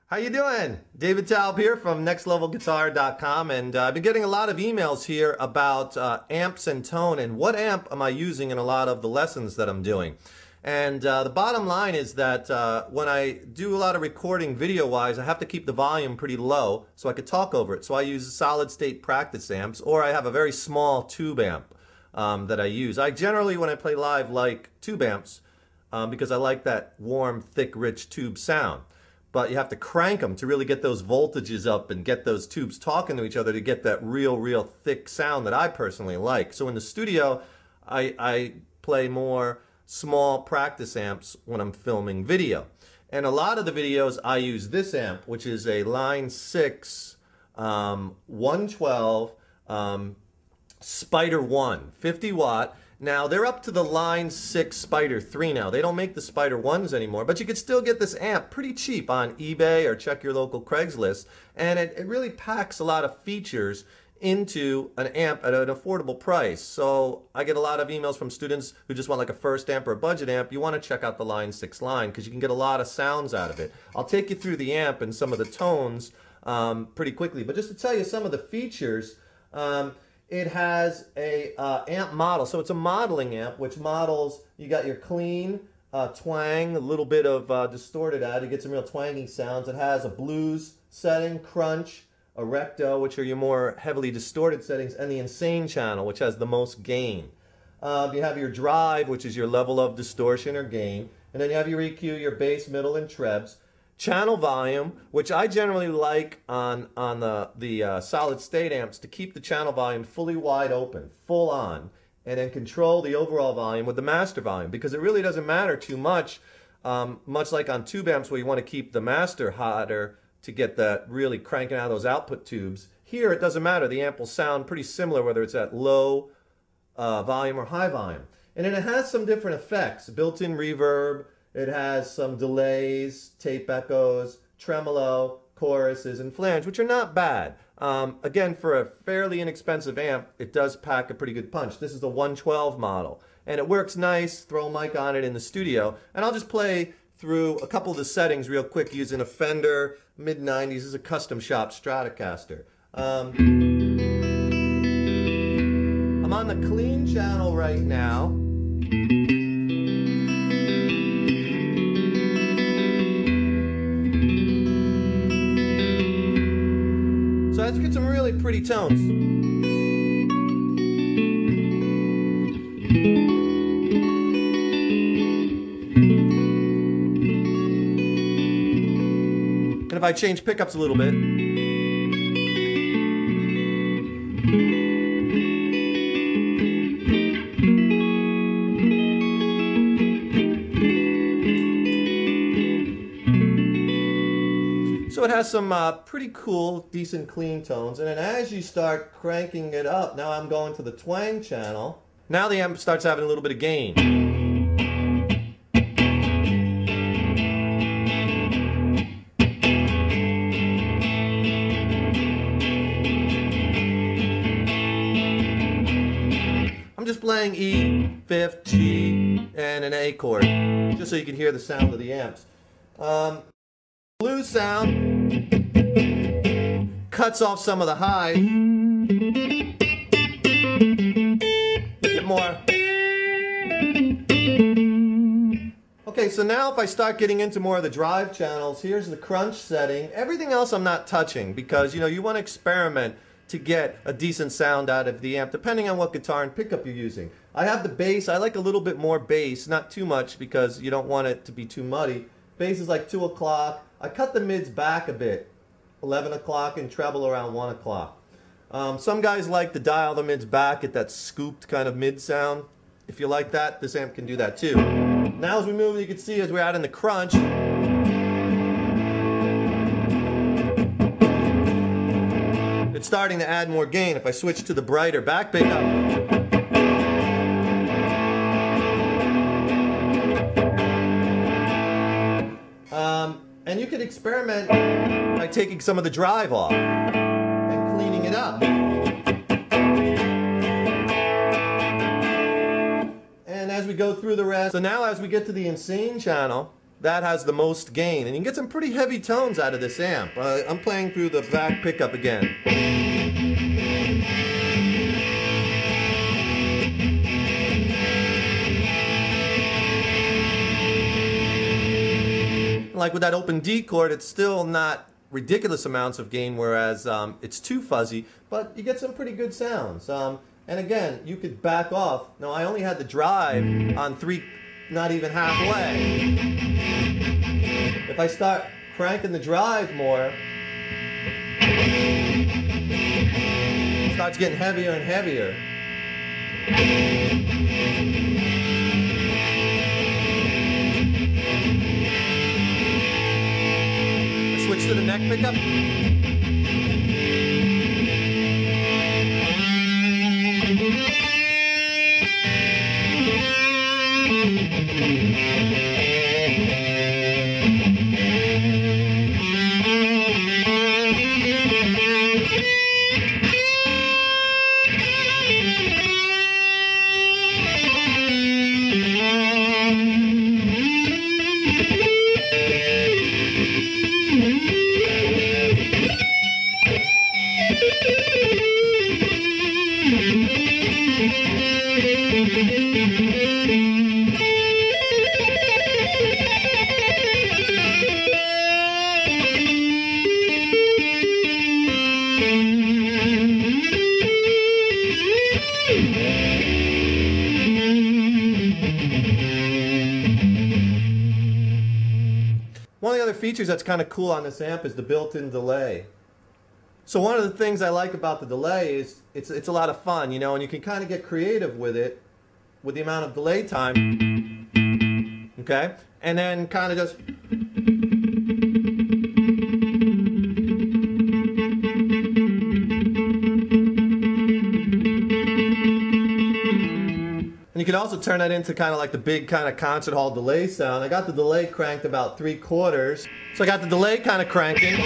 How you doing? David Taub here from nextlevelguitar.com, and I've been getting a lot of emails here about amps and tone and what amp am I using in a lot of the lessons that I'm doing. And the bottom line is that when I do a lot of recording video-wise, I have to keep the volume pretty low so I could talk over it. So I use solid-state practice amps, or I have a very small tube amp that I use. I generally, when I play live, like tube amps because I like that warm, thick, rich tube sound. But you have to crank them to really get those voltages up and get those tubes talking to each other to get that real thick sound that I personally like. So in the studio, I play more small practice amps when I'm filming video. And a lot of the videos I use this amp, which is a Line 6 112 Spider 1, 50 watt. Now, they're up to the Line 6 Spider 3 now. They don't make the Spider 1s anymore, but you could still get this amp pretty cheap on eBay or check your local Craigslist. And it really packs a lot of features into an amp at an affordable price. So I get a lot of emails from students who just want like a first amp or a budget amp. You want to check out the Line 6 line because you can get a lot of sounds out of it. I'll take you through the amp and some of the tones pretty quickly. But just to tell you some of the features, it has a amp model, so it's a modeling amp, which models, you got your clean, twang, a little bit of distorted out, you get some real twangy sounds. It has a blues setting, crunch, a recto, which are your more heavily distorted settings, and the insane channel, which has the most gain. You have your drive, which is your level of distortion or gain, and then you have your EQ, your bass, middle, and trebs. Channel volume, which I generally like on the solid state amps to keep the channel volume fully wide open, full on, and then control the overall volume with the master volume, because it really doesn't matter too much, much like on tube amps where you want to keep the master hotter to get that really cranking out those output tubes. Here it doesn't matter, the amp will sound pretty similar whether it's at low volume or high volume. And then it has some different effects, built-in reverb. It has some delays, tape echoes, tremolo, choruses, and flange, which are not bad. Again, for a fairly inexpensive amp, it does pack a pretty good punch. This is the 112 model, and it works nice. Throw a mic on it in the studio, and I'll just play through a couple of the settings real quick using a Fender mid-90s. This is a custom shop stratocaster. I'm on the clean channel right now. So let's get some really pretty tones. And if I change pickups a little bit, so it has some pretty cool, decent, clean tones. And then as you start cranking it up, now I'm going to the twang channel. Now the amp starts having a little bit of gain. I'm just playing E, fifth, G, and an A chord, just so you can hear the sound of the amps. Blues sound cuts off some of the highs. Get more. Okay, so now if I start getting into more of the drive channels, here's the crunch setting. Everything else I'm not touching because, you know, you want to experiment to get a decent sound out of the amp, depending on what guitar and pickup you're using. I have the bass. I like a little bit more bass, not too much because you don't want it to be too muddy. Bass is like 2 o'clock. I cut the mids back a bit, 11 o'clock, and treble around 1 o'clock. Some guys like to dial the mids back at that scooped kind of mid sound. If you like that, this amp can do that too. Now as we move, you can see as we're out in the crunch, it's starting to add more gain. If I switch to the brighter back pickup, and you could experiment by taking some of the drive off and cleaning it up. And as we go through the rest, so now as we get to the insane channel, that has the most gain. And you can get some pretty heavy tones out of this amp. I'm playing through the back pickup again. Like with that open D chord, it's still not ridiculous amounts of gain, whereas it's too fuzzy, but you get some pretty good sounds. And again, you could back off. Now, I only had the drive on 3, not even halfway. If I start cranking the drive more, it starts getting heavier and heavier. Switch to the neck pickup. One of the other features that's kind of cool on this amp is the built-in delay. So one of the things I like about the delay is it's a lot of fun, you know, and you can kind of get creative with it, with the amount of delay time, okay? And then kind of just... And you can also turn that into kind of like the big kind of concert hall delay sound. I got the delay cranked about 3/4. So I got the delay kind of cranking.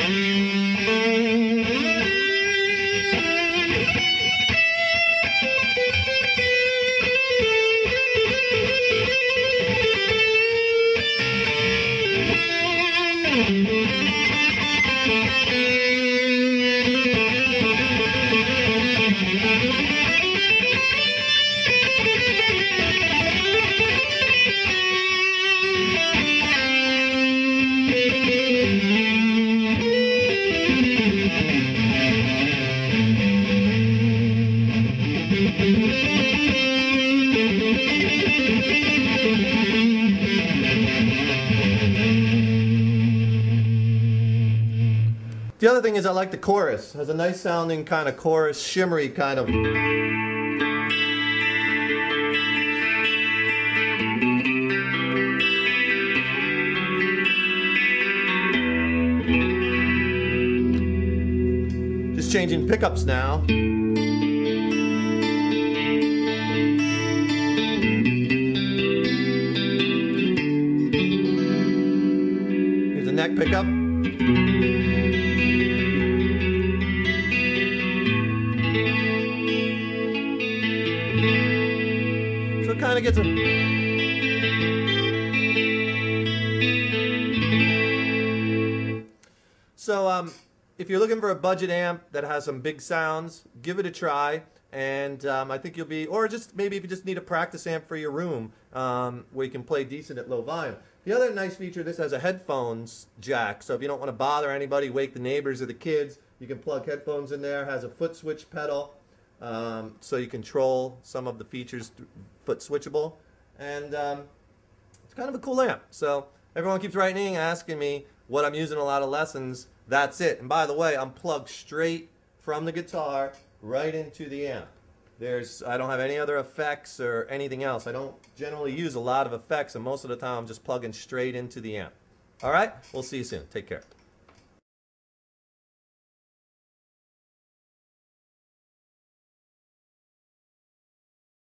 The other thing is I like the chorus. It has a nice sounding kind of chorus, shimmery kind of. Just changing pickups now. Here's a neck pickup. So it kind of gets a... So if you're looking for a budget amp that has some big sounds, give it a try, and I think you'll be, or just maybe if you just need a practice amp for your room where you can play decent at low volume. The other nice feature, this has a headphones jack, so if you don't want to bother anybody, wake the neighbors or the kids, you can plug headphones in there. It has a foot switch pedal, so you control some of the features foot switchable, and it's kind of a cool amp. So everyone keeps writing, asking me what I'm using in a lot of lessons. That's it. And by the way, I'm plugged straight from the guitar right into the amp. I don't have any other effects or anything else. I don't generally use a lot of effects, and most of the time I'm just plugging straight into the amp. All right? We'll see you soon. Take care.